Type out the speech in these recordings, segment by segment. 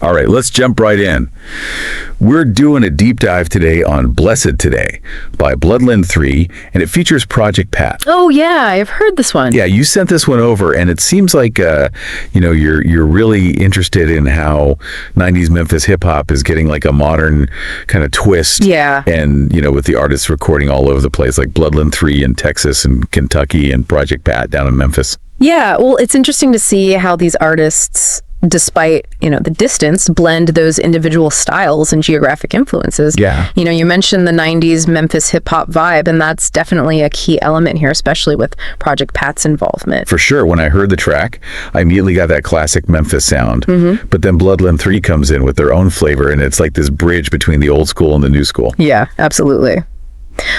All right, let's jump right in. We're doing a deep dive today on Blessed Today by Bloodlin3, and it features Project Pat. Oh yeah, I've heard this one. Yeah, you sent this one over, and it seems like you're really interested in how 90s Memphis hip hop is getting like a modern kind of twist. Yeah. And with the artists recording all over the place, like Bloodlin3 in Texas and Kentucky, and Project Pat down in Memphis. Yeah, well, it's interesting to see how these artists, despite the distance, blend those individual styles and geographic influences. Yeah. You mentioned the 90s Memphis hip-hop vibe, and that's definitely a key element here, especially with Project Pat's involvement. For sure. When I heard the track, I immediately got that classic Memphis sound. But then Bloodlin3 comes in with their own flavor, and it's like this bridge between the old school and the new school. Yeah, absolutely.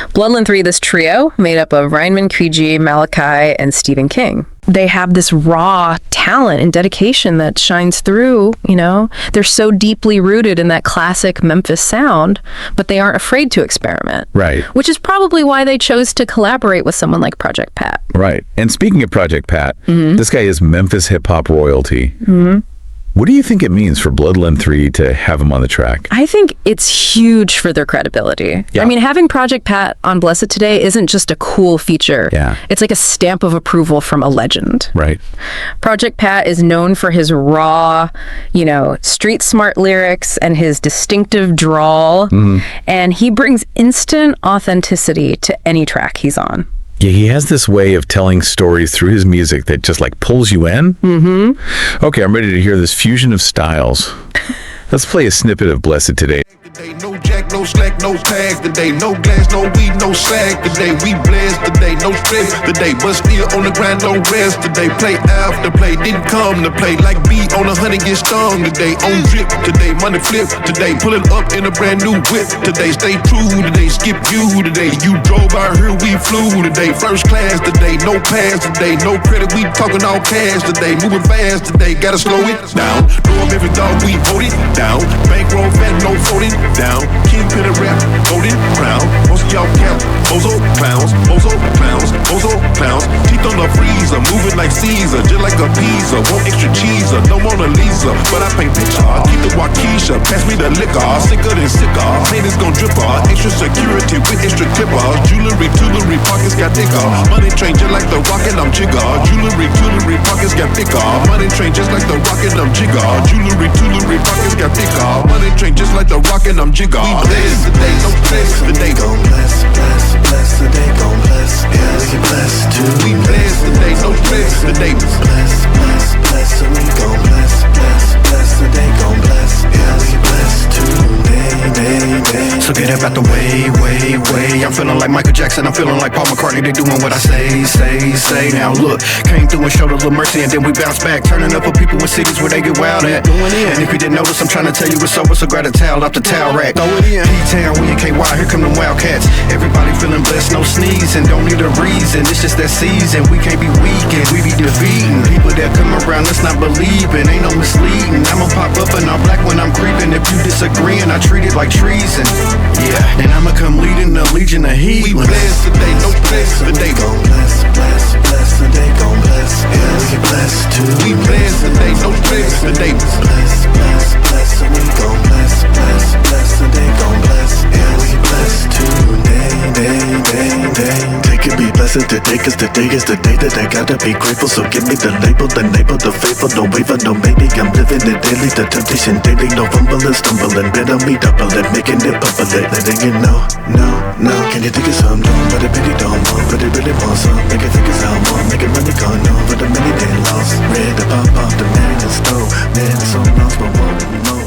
Bloodlin3, this trio made up of Reinman Kriji, Malachi, and Stephen King. They have this raw talent and dedication that shines through, They're so deeply rooted in that classic Memphis sound, but they aren't afraid to experiment. Right. Which is probably why they chose to collaborate with someone like Project Pat. Right. And speaking of Project Pat, this guy is Memphis hip-hop royalty. What do you think it means for Bloodlin3 to have him on the track? I think it's huge for their credibility. Yeah. I mean, having Project Pat on Blessed Today isn't just a cool feature. Yeah. It's like a stamp of approval from a legend. Right. Project Pat is known for his raw, street smart lyrics and his distinctive drawl. And he brings instant authenticity to any track he's on. Yeah, he has this way of telling stories through his music that just like pulls you in. Okay, I'm ready to hear this fusion of styles. Let's play a snippet of Blessed Today. Today, no jack, no slack, no tag. Today, no glass, no weed, no sack. Today, we blessed. Today, no stress. Today, but still on the grind, no rest. Today, play after play, didn't come to play like beat on 100 get stung. Today, on drip. Today, money flip. Today, pulling up in a brand new whip. Today, stay true. Today, skip you. Today, you drove out here, we flew. Today, first class. Today, no pass. Today, no credit, we talking all cash. Today, moving fast. Today, gotta slow it down. Know him every dog, we hold it down. Bankroll fat, no folding down. Kingpin of rap, golden crown. Most of y'all cap, bozo clowns, bozo clowns, bozo clowns. Teeth on the freezer, moving like Caesar, just like a pizza. Want extra cheese, no Mona Lisa, but I paint picture. Keep the Waukesha, pass me the liquor. Sicker than sicker, haters gon' drip her. Extra security with extra clippers. Jewelry, pockets got thicker. Money train just like the rocket, I'm jigger. Jewelry, pockets got thicker. Money train just like the rocket, I'm jigger. Jewelry, pockets got thicker. Money train just like the rocket, I'm jigger. We bless today, no stress. Today gon' bless. Today gon' bless. Yeah, we bless too. We bless today, no stress. Today bless. So we gon' bless. Today gon' bless. Yeah, we bless too. So get up out the way. I'm feeling like Michael Jackson, I'm feeling like Paul McCartney. They doing what I say. Now look, came through and showed a little mercy, and then we bounce back, turning up for people in cities where they get wild at. And if you didn't notice, I'm trying to tell you it's over, so grab a towel off the towel rack. Throw it in. P-Town, we in KY, here come them Wildcats. Everybody feeling blessed, no sneezing, don't need a reason. It's just that season, we can't be weak and we be defeating people that come around, let's not believe in. Ain't no misleading. I'ma pop up in all black when I'm creeping. If you disagreeing, I treat it like treason. Yeah, then I'ma come leading the legion of heat. We bless today, no stress. Today gon' bless. Today gon' bless. Yeah, we bless too. We bless today, no stress. Today bless. So we gon' bless. Today gon' bless. Yeah, we bless too. Day. Take it, be blessed today, cause today is the day that I gotta be grateful. So give me the label, the faithful, no waver, no maybe. I'm living it daily, the temptation daily, no fumble and stumbling. Bet on me, double it, making it public, letting you know. No. Can you think of some? Don't, but it really don't want, but it really wants some. Make it figure out more, make it money gone, no, but the money they lost. Red to pop off the man is slow. Man is so lost, but won't know.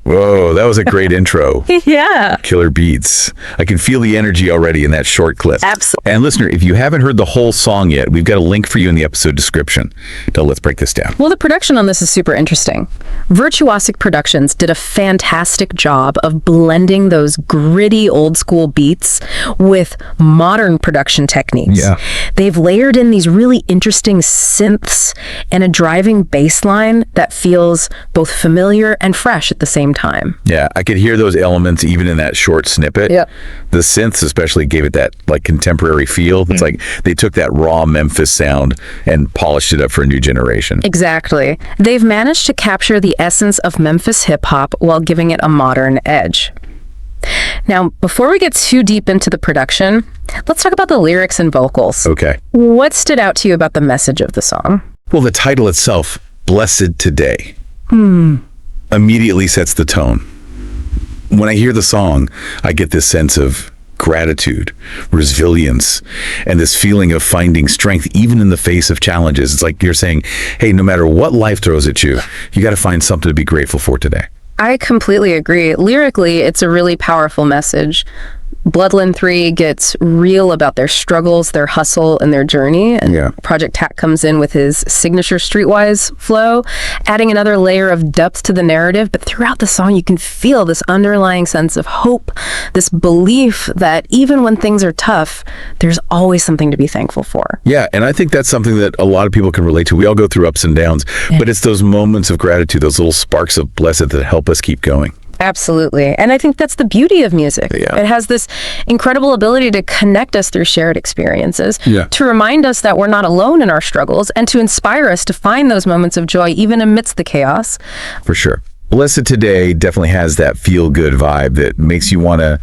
Whoa, that was a great intro. Yeah. Killer beats. I can feel the energy already in that short clip. Absolutely. And listener, if you haven't heard the whole song yet, we've got a link for you in the episode description. Now let's break this down. Well, the production on this is super interesting. Virtuosic Productions did a fantastic job of blending those gritty old school beats with modern production techniques. Yeah. They've layered in these really interesting synths and a driving bass line that feels both familiar and fresh at the same time. Yeah, I could hear those elements even in that short snippet. Yep. The synths especially gave it that like contemporary feel. It's like they took that raw Memphis sound and polished it up for a new generation. Exactly. They've managed to capture the essence of Memphis hip-hop while giving it a modern edge. Now, before we get too deep into the production, let's talk about the lyrics and vocals. Okay. What stood out to you about the message of the song? Well, the title itself, Blessed Today, immediately sets the tone. When I hear the song, I get this sense of gratitude, resilience, and this feeling of finding strength even in the face of challenges. It's like you're saying, hey, no matter what life throws at you, you got to find something to be grateful for today. I completely agree. Lyrically, it's a really powerful message. Bloodlin3 gets real about their struggles, their hustle, and their journey. And Project Pat comes in with his signature streetwise flow, adding another layer of depth to the narrative. But throughout the song, you can feel this underlying sense of hope, this belief that even when things are tough, there's always something to be thankful for. Yeah, and I think that's something that a lot of people can relate to. We all go through ups and downs, but it's those moments of gratitude, those little sparks of blessed that help us keep going. Absolutely. And I think that's the beauty of music. Yeah. It has this incredible ability to connect us through shared experiences, to remind us that we're not alone in our struggles, and to inspire us to find those moments of joy even amidst the chaos. For sure. Blessed Today definitely has that feel-good vibe that makes you want to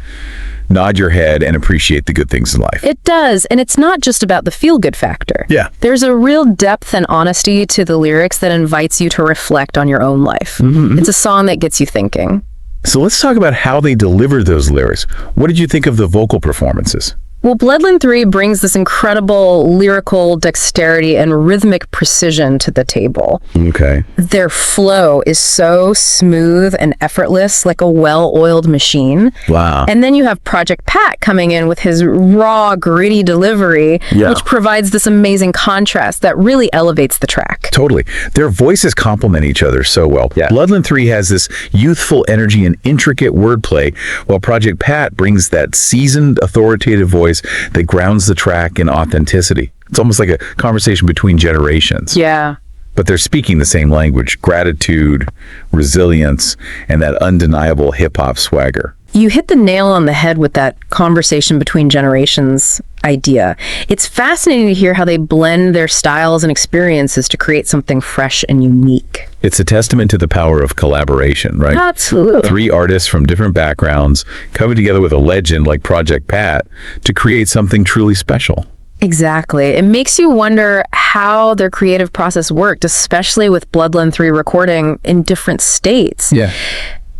nod your head and appreciate the good things in life. It does, and it's not just about the feel-good factor. Yeah. There's a real depth and honesty to the lyrics that invites you to reflect on your own life. It's a song that gets you thinking. So let's talk about how they delivered those lyrics. What did you think of the vocal performances? Well, Bloodlin3 brings this incredible lyrical dexterity and rhythmic precision to the table. Okay. Their flow is so smooth and effortless, like a well-oiled machine. Wow. And then you have Project Pat coming in with his raw, gritty delivery, which provides this amazing contrast that really elevates the track. Totally. Their voices complement each other so well. Bloodlin3 has this youthful energy and intricate wordplay, while Project Pat brings that seasoned, authoritative voice that grounds the track in authenticity. It's almost like a conversation between generations. Yeah. But they're speaking the same language: gratitude, resilience, and that undeniable hip-hop swagger. You hit the nail on the head with that conversation between generations idea. It's fascinating to hear how they blend their styles and experiences to create something fresh and unique. It's a testament to the power of collaboration, right? Absolutely. 3 artists from different backgrounds coming together with a legend like Project Pat to create something truly special. Exactly. It makes you wonder how their creative process worked, especially with Bloodlin3 recording in different states. Yeah.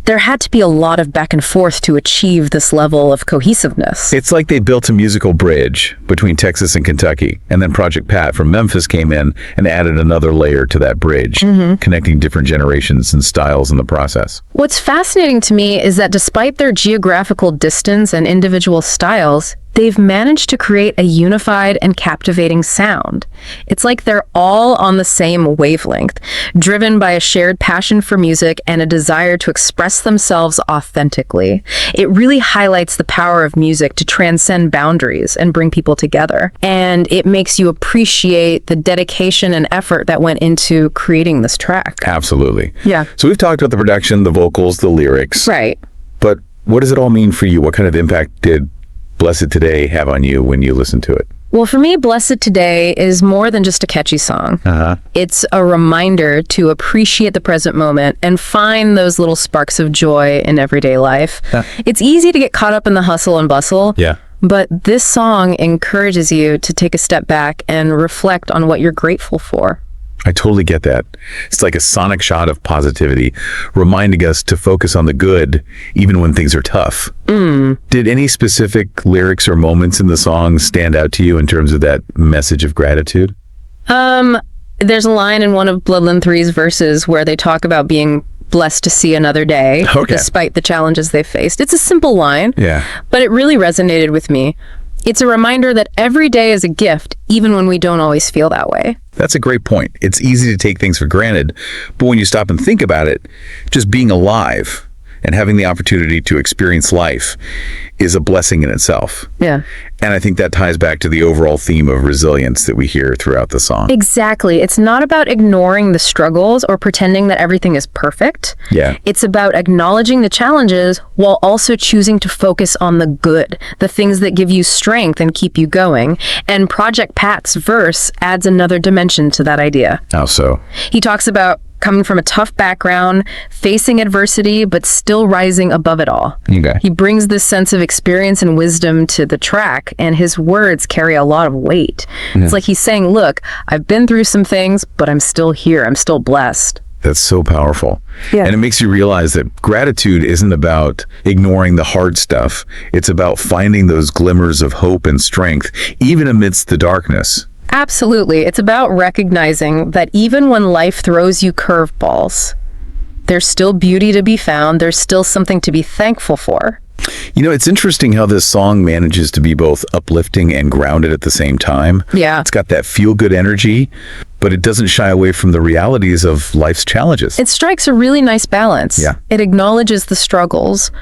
There had to be a lot of back and forth to achieve this level of cohesiveness. It's like they built a musical bridge between Texas and Kentucky, and then Project Pat from Memphis came in and added another layer to that bridge, connecting different generations and styles in the process. What's fascinating to me is that despite their geographical distance and individual styles, they've managed to create a unified and captivating sound. It's like they're all on the same wavelength, driven by a shared passion for music and a desire to express themselves authentically. It really highlights the power of music to transcend boundaries and bring people together. And it makes you appreciate the dedication and effort that went into creating this track. Absolutely. Yeah. So we've talked about the production, the vocals, the lyrics. Right. But what does it all mean for you? What kind of impact did Blessed Today have on you when you listen to it? Well, for me, Blessed Today is more than just a catchy song. It's a reminder to appreciate the present moment and find those little sparks of joy in everyday life. It's easy to get caught up in the hustle and bustle. Yeah. But this song encourages you to take a step back and reflect on what you're grateful for. I totally get that. It's like a sonic shot of positivity, reminding us to focus on the good, even when things are tough. Did any specific lyrics or moments in the song stand out to you in terms of that message of gratitude? There's a line in one of Bloodlin3's verses where they talk about being blessed to see another day, despite the challenges they faced. It's a simple line, but it really resonated with me. It's a reminder that every day is a gift, even when we don't always feel that way. That's a great point. It's easy to take things for granted, but when you stop and think about it, just being alive and having the opportunity to experience life is a blessing in itself. Yeah. And I think that ties back to the overall theme of resilience that we hear throughout the song. Exactly. It's not about ignoring the struggles or pretending that everything is perfect. Yeah. It's about acknowledging the challenges while also choosing to focus on the good, the things that give you strength and keep you going. And Project Pat's verse adds another dimension to that idea. How so? He talks about coming from a tough background, facing adversity, but still rising above it all. Okay. He brings this sense of experience and wisdom to the track, and his words carry a lot of weight. It's like he's saying, look, I've been through some things, but I'm still here. I'm still blessed. That's so powerful. Yeah. And it makes you realize that gratitude isn't about ignoring the hard stuff. It's about finding those glimmers of hope and strength, even amidst the darkness. Absolutely. It's about recognizing that even when life throws you curveballs, there's still beauty to be found. There's still something to be thankful for. You know, it's interesting how this song manages to be both uplifting and grounded at the same time. Yeah. It's got that feel-good energy, but it doesn't shy away from the realities of life's challenges. It strikes a really nice balance. Yeah. It acknowledges the struggles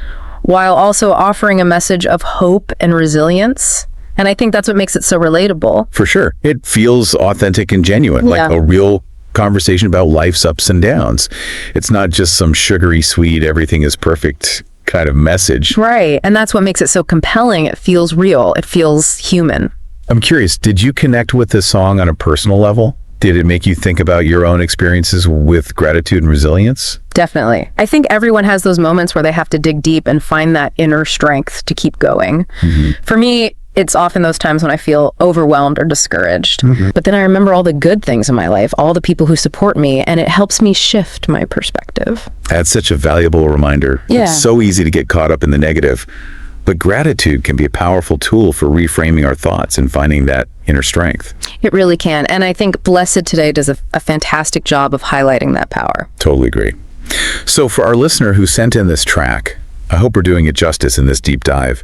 while also offering a message of hope and resilience. And I think that's what makes it so relatable. For sure. It feels authentic and genuine, like a real conversation about life's ups and downs. It's not just some sugary sweet, everything is perfect kind of message. Right. And that's what makes it so compelling. It feels real. It feels human. I'm curious, did you connect with this song on a personal level? Did it make you think about your own experiences with gratitude and resilience? Definitely. I think everyone has those moments where they have to dig deep and find that inner strength to keep going. For me, it's often those times when I feel overwhelmed or discouraged. But then I remember all the good things in my life, all the people who support me, and it helps me shift my perspective. That's such a valuable reminder. Yeah. It's so easy to get caught up in the negative, but gratitude can be a powerful tool for reframing our thoughts and finding that inner strength. It really can. And I think Blessed Today does a fantastic job of highlighting that power. Totally agree. So for our listener who sent in this track, I hope we're doing it justice in this deep dive.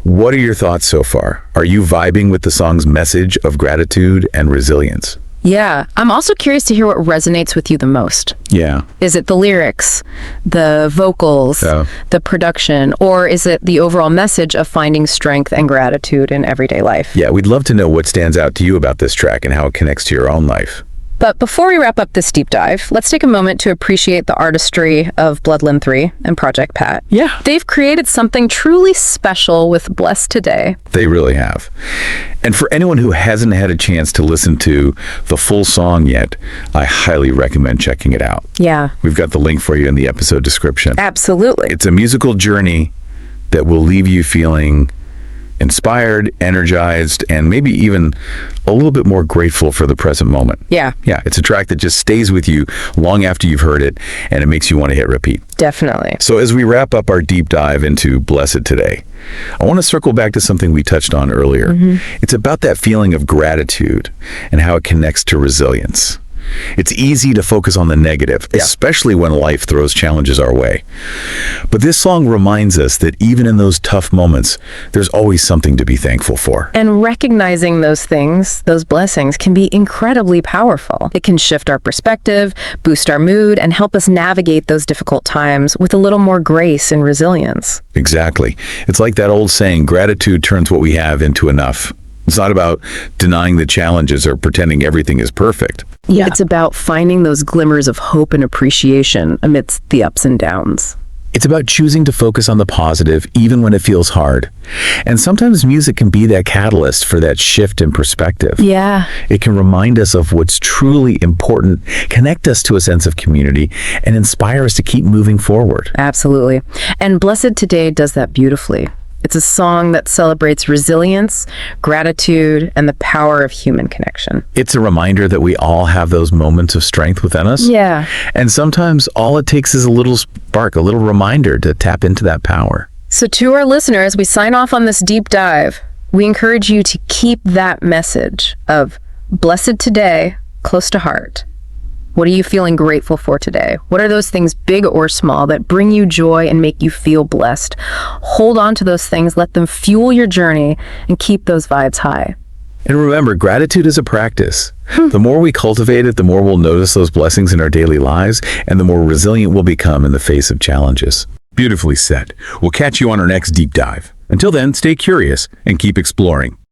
What are your thoughts so far? Are you vibing with the song's message of gratitude and resilience? Yeah. I'm also curious to hear what resonates with you the most. Yeah. Is it the lyrics, the vocals, the production, or is it the overall message of finding strength and gratitude in everyday life? Yeah, we'd love to know what stands out to you about this track and how it connects to your own life. But before we wrap up this deep dive, let's take a moment to appreciate the artistry of Bloodlin3 and Project Pat. Yeah. They've created something truly special with Blessed Today. They really have. And for anyone who hasn't had a chance to listen to the full song yet, I highly recommend checking it out. Yeah. We've got the link for you in the episode description. Absolutely. It's a musical journey that will leave you feeling inspired, energized, and maybe even a little bit more grateful for the present moment. Yeah. Yeah, it's a track that just stays with you long after you've heard it, and it makes you want to hit repeat. Definitely. So as we wrap up our deep dive into Blessed Today, I want to circle back to something we touched on earlier. It's about that feeling of gratitude and how it connects to resilience. It's easy to focus on the negative, especially when life throws challenges our way. But this song reminds us that even in those tough moments, there's always something to be thankful for. And recognizing those things, those blessings, can be incredibly powerful. It can shift our perspective, boost our mood, and help us navigate those difficult times with a little more grace and resilience. Exactly. It's like that old saying, gratitude turns what we have into enough. It's not about denying the challenges or pretending everything is perfect. Yeah. It's about finding those glimmers of hope and appreciation amidst the ups and downs. It's about choosing to focus on the positive even when it feels hard. And sometimes music can be that catalyst for that shift in perspective. Yeah. It can remind us of what's truly important, connect us to a sense of community, and inspire us to keep moving forward. Absolutely. And Blessed Today does that beautifully. It's a song that celebrates resilience, gratitude, and the power of human connection. It's a reminder that we all have those moments of strength within us. Yeah. And sometimes all it takes is a little spark, a little reminder to tap into that power. So to our listeners, we sign off on this deep dive. We encourage you to keep that message of Blessed Today close to heart. What are you feeling grateful for today? What are those things, big or small, that bring you joy and make you feel blessed? Hold on to those things, let them fuel your journey, and keep those vibes high. And remember, gratitude is a practice. The more we cultivate it, the more we'll notice those blessings in our daily lives, and the more resilient we'll become in the face of challenges. Beautifully said. We'll catch you on our next deep dive. Until then, stay curious and keep exploring.